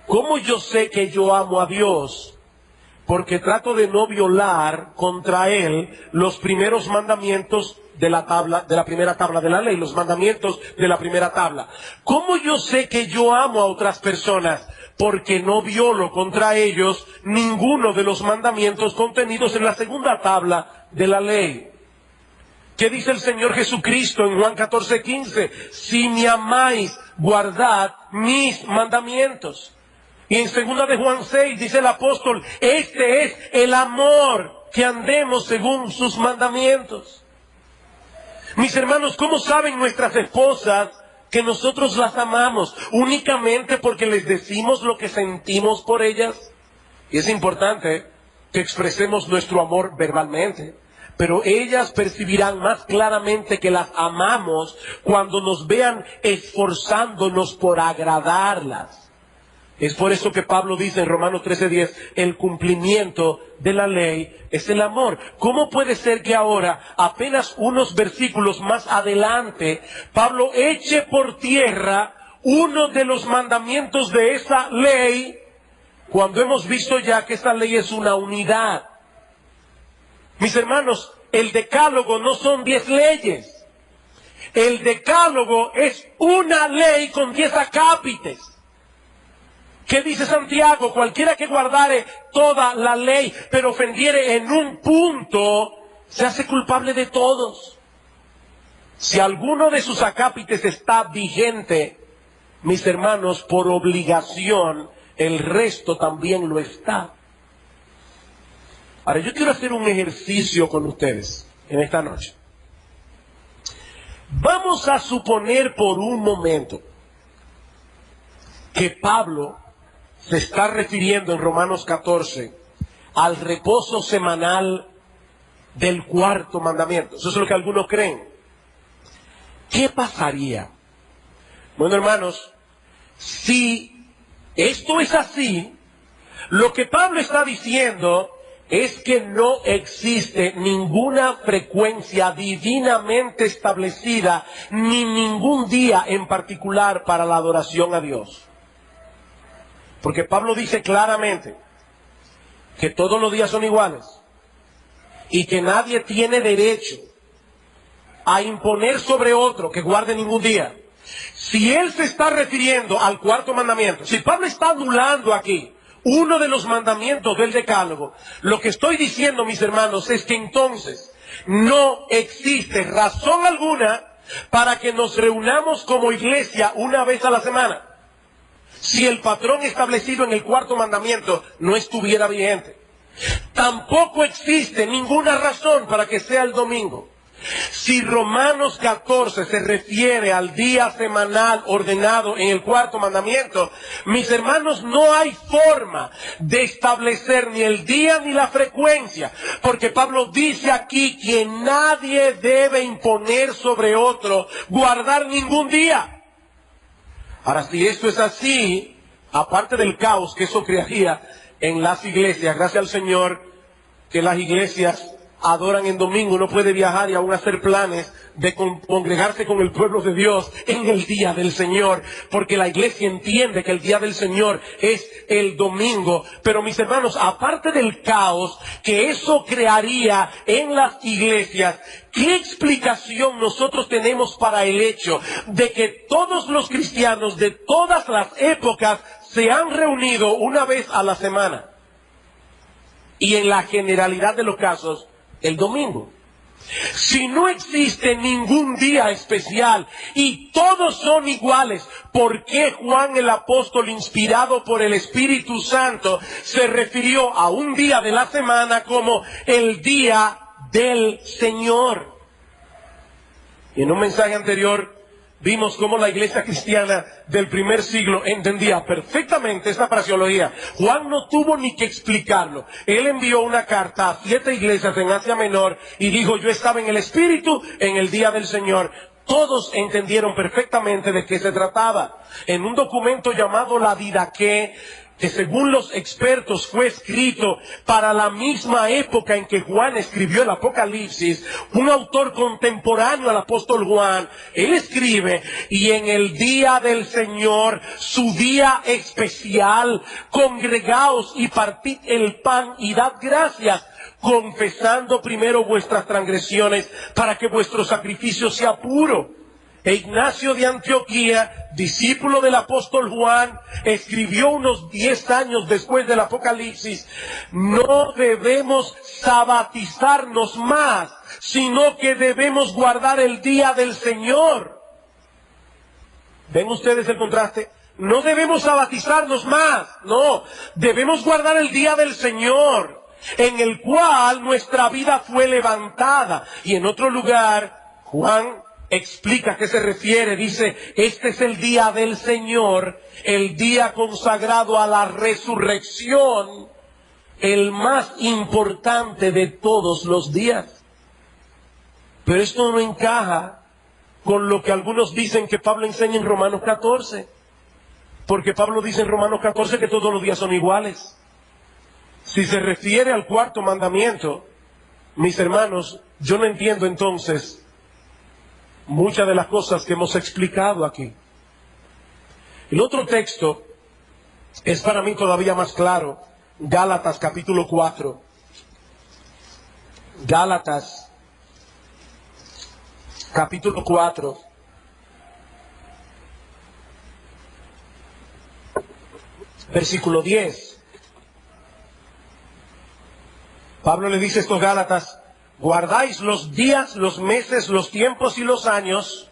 ¿Cómo yo sé que yo amo a Dios? Porque trato de no violar contra Él los primeros mandamientos de la primera tabla de la ley, los mandamientos de la primera tabla. ¿Cómo yo sé que yo amo a otras personas? Porque no violo contra ellos ninguno de los mandamientos contenidos en la segunda tabla de la ley. ¿Qué dice el Señor Jesucristo en Juan 14:15? Si me amáis, guardad mis mandamientos. Y en 2 de Juan 6 dice el apóstol: este es el amor, que andemos según sus mandamientos. Mis hermanos, ¿cómo saben nuestras esposas que nosotros las amamos? Únicamente porque les decimos lo que sentimos por ellas. Y es importante que expresemos nuestro amor verbalmente, pero ellas percibirán más claramente que las amamos cuando nos vean esforzándonos por agradarlas. Es por eso que Pablo dice en Romanos 13:10, el cumplimiento de la ley es el amor. ¿Cómo puede ser que ahora, apenas unos versículos más adelante, Pablo eche por tierra uno de los mandamientos de esa ley, cuando hemos visto ya que esa ley es una unidad? Mis hermanos, el decálogo no son 10 leyes. El decálogo es una ley con 10 acápites. ¿Qué dice Santiago? Cualquiera que guardare toda la ley, pero ofendiere en un punto, se hace culpable de todos. Si alguno de sus acápites está vigente, mis hermanos, por obligación, el resto también lo está. Ahora, yo quiero hacer un ejercicio con ustedes en esta noche. Vamos a suponer por un momento que Pablo se está refiriendo en Romanos 14 al reposo semanal del cuarto mandamiento. Eso es lo que algunos creen. ¿Qué pasaría? Bueno, hermanos, si esto es así, lo que Pablo está diciendo es que no existe ninguna frecuencia divinamente establecida, ni ningún día en particular para la adoración a Dios. Porque Pablo dice claramente que todos los días son iguales y que nadie tiene derecho a imponer sobre otro que guarde ningún día. Si él se está refiriendo al cuarto mandamiento, si Pablo está anulando aquí uno de los mandamientos del Decálogo, lo que estoy diciendo, mis hermanos, es que entonces no existe razón alguna para que nos reunamos como iglesia una vez a la semana, si el patrón establecido en el cuarto mandamiento no estuviera vigente. Tampoco existe ninguna razón para que sea el domingo. Si Romanos 14 se refiere al día semanal ordenado en el cuarto mandamiento, mis hermanos, no hay forma de establecer ni el día ni la frecuencia, porque Pablo dice aquí que nadie debe imponer sobre otro guardar ningún día. Ahora, si esto es así, aparte del caos que eso crearía en las iglesias, gracias al Señor que las iglesias adoran en domingo, uno puede viajar y aún hacer planes de congregarse con el pueblo de Dios en el día del Señor, porque la iglesia entiende que el día del Señor es el domingo. Pero mis hermanos, aparte del caos que eso crearía en las iglesias, ¿qué explicación nosotros tenemos para el hecho de que todos los cristianos de todas las épocas se han reunido una vez a la semana? Y en la generalidad de los casos, el domingo. Si no existe ningún día especial y todos son iguales, ¿por qué Juan el apóstol, inspirado por el Espíritu Santo, se refirió a un día de la semana como el día del Señor? Y en un mensaje anterior vimos cómo la iglesia cristiana del primer siglo entendía perfectamente esta fraseología. Juan no tuvo ni que explicarlo. Él envió una carta a 7 iglesias en Asia Menor y dijo: yo estaba en el Espíritu en el día del Señor. Todos entendieron perfectamente de qué se trataba. En un documento llamado la Didaqué, que según los expertos fue escrito para la misma época en que Juan escribió el Apocalipsis, un autor contemporáneo al apóstol Juan, él escribe: y en el día del Señor, su día especial, congregaos y partid el pan y dad gracias, confesando primero vuestras transgresiones para que vuestro sacrificio sea puro. E Ignacio de Antioquía, discípulo del apóstol Juan, escribió unos 10 años después del Apocalipsis: no debemos sabatizarnos más, sino que debemos guardar el día del Señor. ¿Ven ustedes el contraste? No debemos sabatizarnos más, no, debemos guardar el día del Señor, en el cual nuestra vida fue levantada. Y en otro lugar, Juan explica a qué se refiere. Dice: este es el día del Señor, el día consagrado a la resurrección, el más importante de todos los días. Pero esto no encaja con lo que algunos dicen que Pablo enseña en Romanos 14. Porque Pablo dice en Romanos 14 que todos los días son iguales. Si se refiere al cuarto mandamiento, mis hermanos, yo no entiendo entonces muchas de las cosas que hemos explicado aquí. El otro texto es para mí todavía más claro. Gálatas capítulo 4. Gálatas capítulo 4. Versículo 10. Pablo le dice a estos Gálatas: guardáis los días, los meses, los tiempos y los años.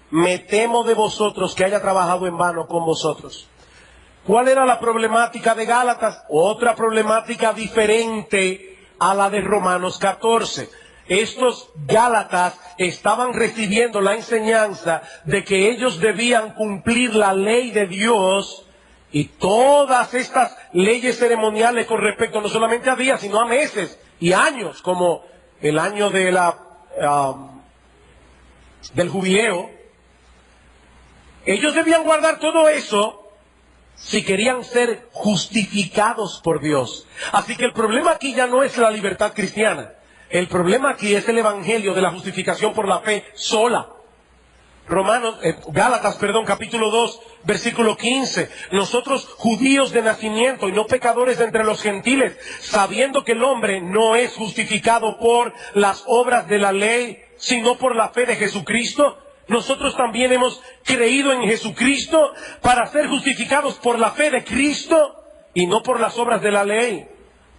Me temo de vosotros que haya trabajado en vano con vosotros. ¿Cuál era la problemática de Gálatas? Otra problemática diferente a la de Romanos 14. estos Gálatas estaban recibiendo la enseñanza de que ellos debían cumplir la ley de Dios y todas estas leyes ceremoniales con respecto no solamente a días, sino a meses y años, como el año de del jubileo. Ellos debían guardar todo eso si querían ser justificados por Dios. Así que el problema aquí ya no es la libertad cristiana. El problema aquí es el evangelio de la justificación por la fe sola. Gálatas, capítulo 2, versículo 15. Nosotros, judíos de nacimiento y no pecadores de entre los gentiles, sabiendo que el hombre no es justificado por las obras de la ley, sino por la fe de Jesucristo, nosotros también hemos creído en Jesucristo para ser justificados por la fe de Cristo y no por las obras de la ley.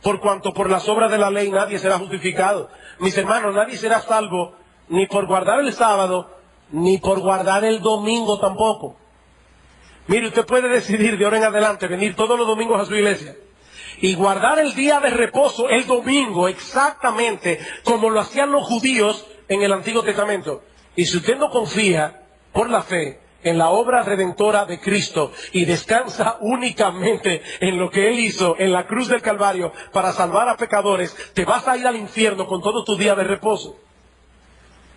Por cuanto por las obras de la ley nadie será justificado. Mis hermanos, nadie será salvo ni por guardar el sábado, ni por guardar el domingo tampoco. Mire, usted puede decidir de ahora en adelante venir todos los domingos a su iglesia y guardar el día de reposo, el domingo, exactamente como lo hacían los judíos en el Antiguo Testamento. Y si usted no confía por la fe en la obra redentora de Cristo y descansa únicamente en lo que Él hizo en la cruz del Calvario para salvar a pecadores, te vas a ir al infierno con todo tu día de reposo.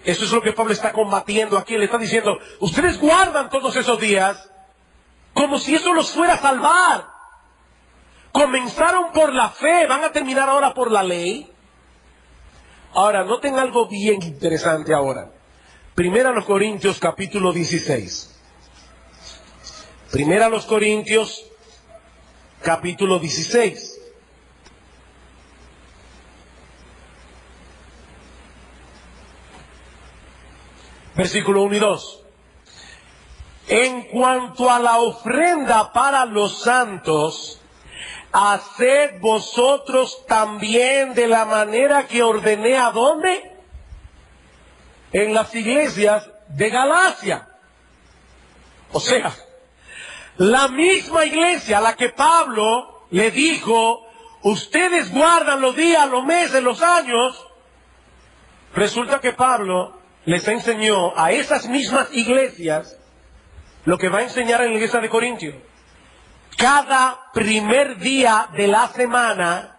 Eso es lo que Pablo está combatiendo aquí. Le está diciendo, ustedes guardan todos esos días como si eso los fuera a salvar. Comenzaron por la fe, van a terminar ahora por la ley. Ahora, noten algo bien interesante ahora. Primera a los Corintios, capítulo 16. Primera a los Corintios, capítulo 16. Versículo 1 y 2. En cuanto a la ofrenda para los santos, haced vosotros también de la manera que ordené. ¿A dónde? En las iglesias de Galacia. O sea, la misma iglesia a la que Pablo le dijo, ustedes guardan los días, los meses, los años. Resulta que Pablo les enseñó a esas mismas iglesias lo que va a enseñar en la iglesia de Corintios. Cada primer día de la semana,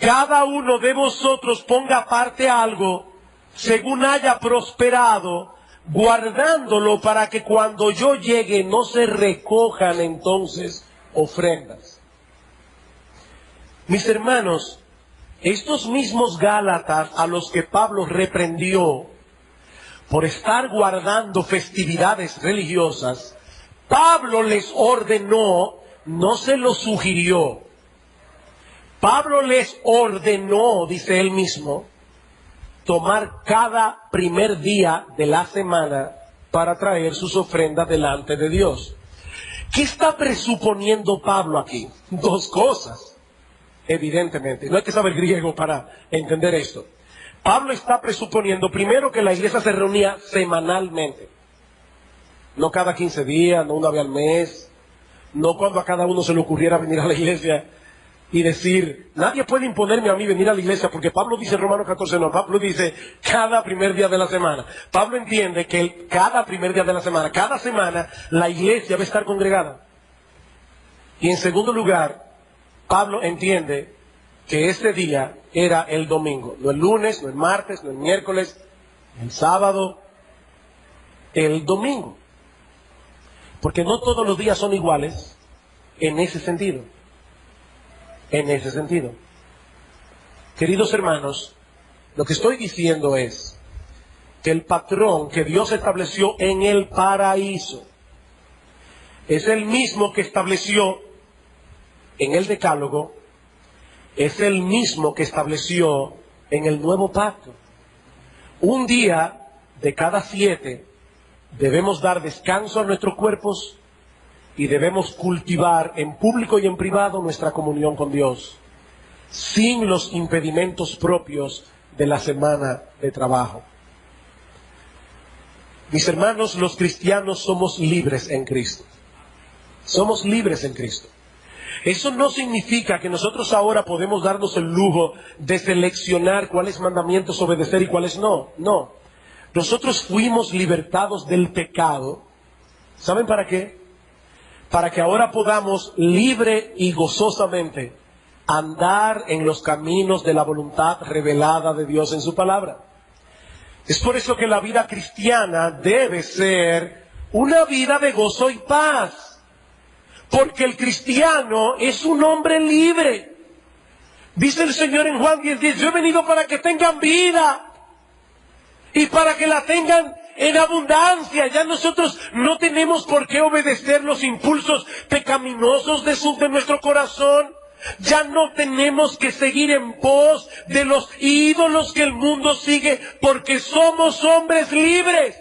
cada uno de vosotros ponga aparte algo según haya prosperado, guardándolo para que cuando yo llegue no se recojan entonces ofrendas. Mis hermanos, estos mismos Gálatas a los que Pablo reprendió por estar guardando festividades religiosas, Pablo les ordenó, no se lo sugirió. Pablo les ordenó, dice él mismo, tomar cada primer día de la semana para traer sus ofrendas delante de Dios. ¿Qué está presuponiendo Pablo aquí? Dos cosas, evidentemente. No hay que saber griego para entender esto. Pablo está presuponiendo, primero, que la iglesia se reunía semanalmente. No cada 15 días, no una vez al mes, no cuando a cada uno se le ocurriera venir a la iglesia y decir, nadie puede imponerme a mí venir a la iglesia, porque Pablo dice en Romanos 14, no, Pablo dice cada primer día de la semana. Pablo entiende que cada primer día de la semana, cada semana, la iglesia va a estar congregada. Y en segundo lugar, Pablo entiende que este día era el domingo, no el lunes, no el martes, no el miércoles, el sábado, el domingo. Porque no todos los días son iguales en ese sentido. En ese sentido. Queridos hermanos, lo que estoy diciendo es que el patrón que Dios estableció en el paraíso es el mismo que estableció en el Decálogo, es el mismo que estableció en el Nuevo Pacto. Un día de cada 7 debemos dar descanso a nuestros cuerpos y debemos cultivar en público y en privado nuestra comunión con Dios, sin los impedimentos propios de la semana de trabajo. Mis hermanos, los cristianos somos libres en Cristo. Somos libres en Cristo. Eso no significa que nosotros ahora podemos darnos el lujo de seleccionar cuáles mandamientos obedecer y cuáles no. No. Nosotros fuimos libertados del pecado. ¿Saben para qué? Para que ahora podamos libre y gozosamente andar en los caminos de la voluntad revelada de Dios en su palabra. Es por eso que la vida cristiana debe ser una vida de gozo y paz. Porque el cristiano es un hombre libre. Dice el Señor en Juan 10:10, yo he venido para que tengan vida y para que la tengan en abundancia. Ya nosotros no tenemos por qué obedecer los impulsos pecaminosos de nuestro corazón. Ya no tenemos que seguir en pos de los ídolos que el mundo sigue, porque somos hombres libres.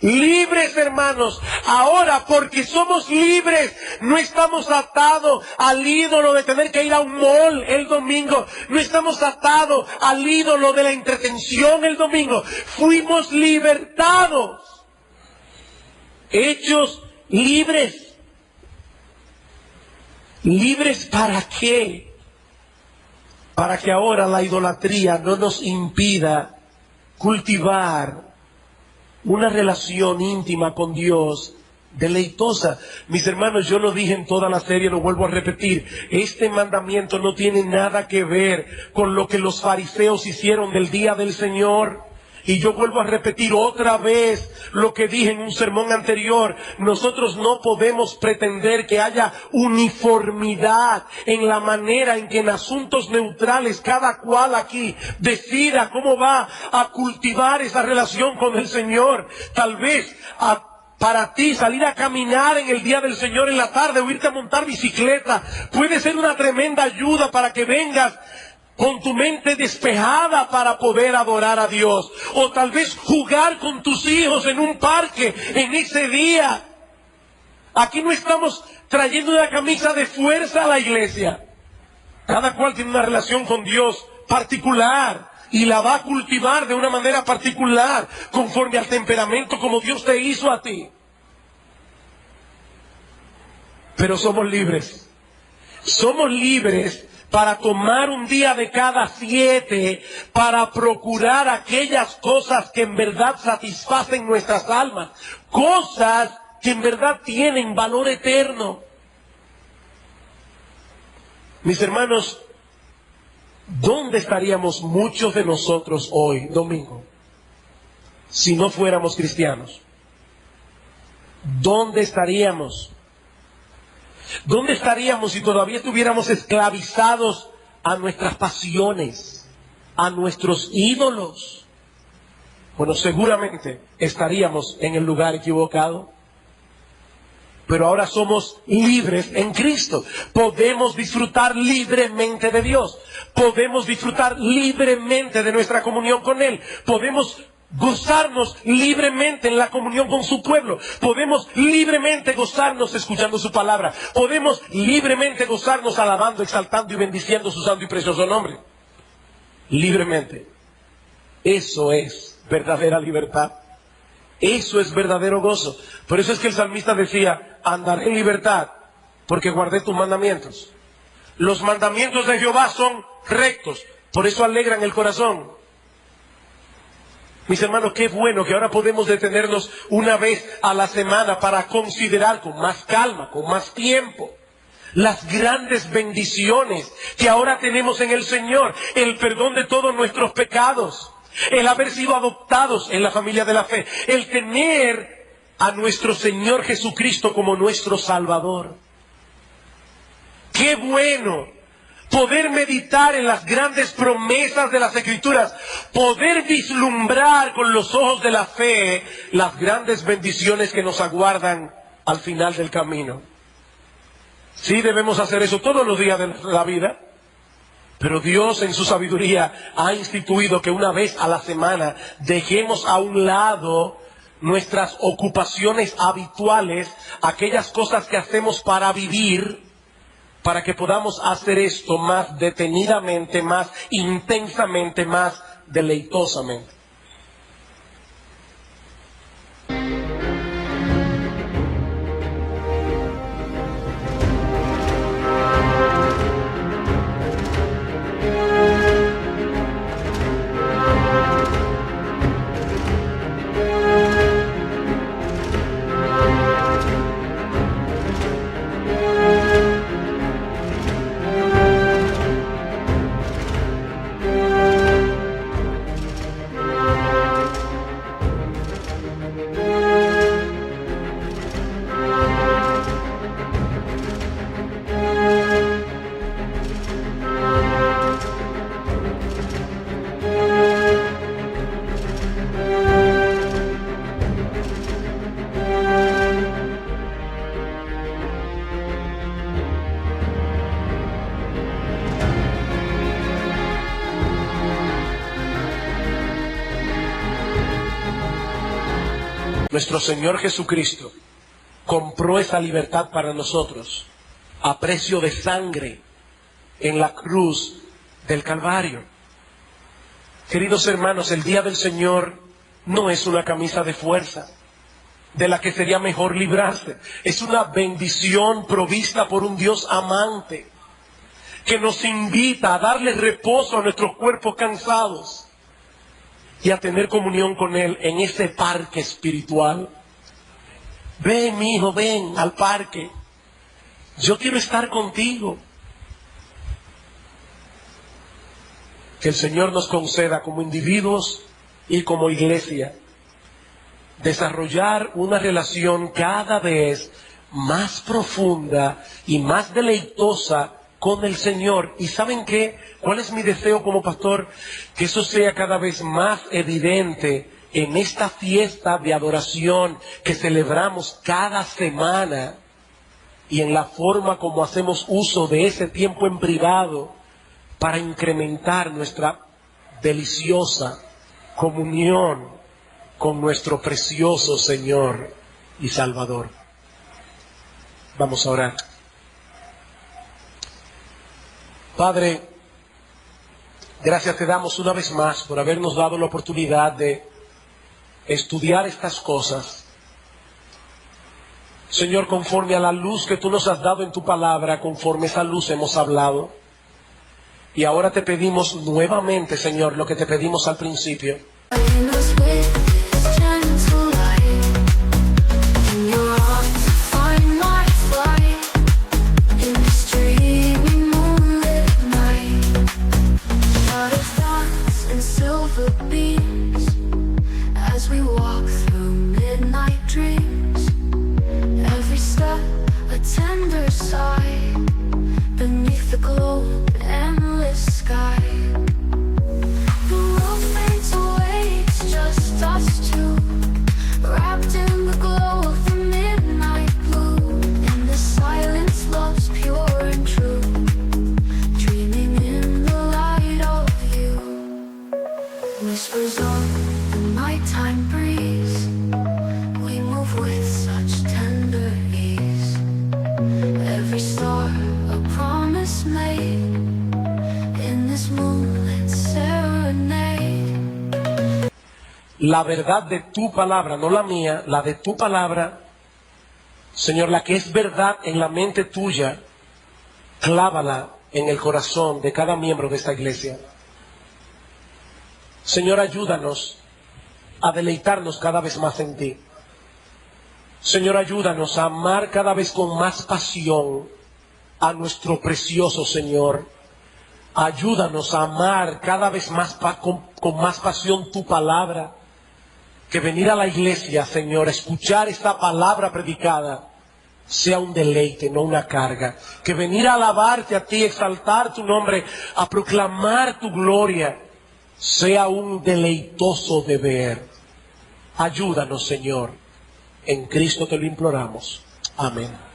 Libres, hermanos. Ahora, porque somos libres, no estamos atados al ídolo de tener que ir a un mall el domingo. No estamos atados al ídolo de la entretención el domingo. Fuimos libertados. Hechos libres. ¿Libres para qué? Para que ahora la idolatría no nos impida cultivar una relación íntima con Dios, deleitosa. Mis hermanos, yo lo dije en toda la serie, lo vuelvo a repetir. Este mandamiento no tiene nada que ver con lo que los fariseos hicieron del día del Señor. Y yo vuelvo a repetir otra vez lo que dije en un sermón anterior. Nosotros no podemos pretender que haya uniformidad en la manera en que en asuntos neutrales cada cual aquí decida cómo va a cultivar esa relación con el Señor. Tal vez para ti salir a caminar en el día del Señor en la tarde o irte a montar bicicleta puede ser una tremenda ayuda para que vengas con tu mente despejada para poder adorar a Dios. O tal vez jugar con tus hijos en un parque en ese día. Aquí no estamos trayendo una camisa de fuerza a la iglesia. Cada cual tiene una relación con Dios particular y la va a cultivar de una manera particular, conforme al temperamento como Dios te hizo a ti. Pero somos libres. Somos libres para tomar un día de cada 7, para procurar aquellas cosas que en verdad satisfacen nuestras almas, cosas que en verdad tienen valor eterno. Mis hermanos, ¿dónde estaríamos muchos de nosotros hoy, domingo, si no fuéramos cristianos? ¿Dónde estaríamos? ¿Dónde estaríamos si todavía estuviéramos esclavizados a nuestras pasiones, a nuestros ídolos? Bueno, seguramente estaríamos en el lugar equivocado. Pero ahora somos libres en Cristo. Podemos disfrutar libremente de Dios. Podemos disfrutar libremente de nuestra comunión con Él. Podemos gozarnos libremente en la comunión con su pueblo. Podemos libremente gozarnos escuchando su palabra. Podemos libremente gozarnos alabando, exaltando y bendiciendo su santo y precioso nombre. Libremente. Eso es verdadera libertad. Eso es verdadero gozo. Por eso es que el salmista decía, andaré en libertad porque guardé tus mandamientos. Los mandamientos de Jehová son rectos, por eso alegran el corazón. Mis hermanos, qué bueno que ahora podemos detenernos una vez a la semana para considerar con más calma, con más tiempo, las grandes bendiciones que ahora tenemos en el Señor. El perdón de todos nuestros pecados, el haber sido adoptados en la familia de la fe, el tener a nuestro Señor Jesucristo como nuestro Salvador. ¡Qué bueno! Poder meditar en las grandes promesas de las Escrituras, poder vislumbrar con los ojos de la fe las grandes bendiciones que nos aguardan al final del camino. Sí, debemos hacer eso todos los días de la vida, pero Dios en su sabiduría ha instituido que una vez a la semana dejemos a un lado nuestras ocupaciones habituales, aquellas cosas que hacemos para vivir, para que podamos hacer esto más detenidamente, más intensamente, más deleitosamente. Nuestro Señor Jesucristo compró esa libertad para nosotros a precio de sangre en la cruz del Calvario. Queridos hermanos, el día del Señor no es una camisa de fuerza de la que sería mejor librarse. Es una bendición provista por un Dios amante que nos invita a darle reposo a nuestros cuerpos cansados y a tener comunión con Él en ese parque espiritual. Ven, mi hijo, ven al parque. Yo quiero estar contigo. Que el Señor nos conceda como individuos y como iglesia desarrollar una relación cada vez más profunda y más deleitosa con el Señor. ¿Y saben qué? ¿Cuál es mi deseo como pastor? Que eso sea cada vez más evidente en esta fiesta de adoración que celebramos cada semana y en la forma como hacemos uso de ese tiempo en privado para incrementar nuestra deliciosa comunión con nuestro precioso Señor y Salvador. Vamos a orar. Padre, gracias te damos una vez más por habernos dado la oportunidad de estudiar estas cosas. Señor, conforme a la luz que tú nos has dado en tu palabra, conforme a esa luz hemos hablado. Y ahora te pedimos nuevamente, Señor, lo que te pedimos al principio. La verdad de tu palabra, no la mía, la de tu palabra, Señor, la que es verdad en la mente tuya, clávala en el corazón de cada miembro de esta iglesia. Señor, ayúdanos a deleitarnos cada vez más en ti. Señor, ayúdanos a amar cada vez con más pasión a nuestro precioso Señor. Ayúdanos a amar cada vez más con más pasión tu palabra. Que venir a la iglesia, Señor, escuchar esta palabra predicada, sea un deleite, no una carga. Que venir a alabarte a ti, exaltar tu nombre, a proclamar tu gloria, sea un deleitoso deber. Ayúdanos, Señor. En Cristo te lo imploramos. Amén.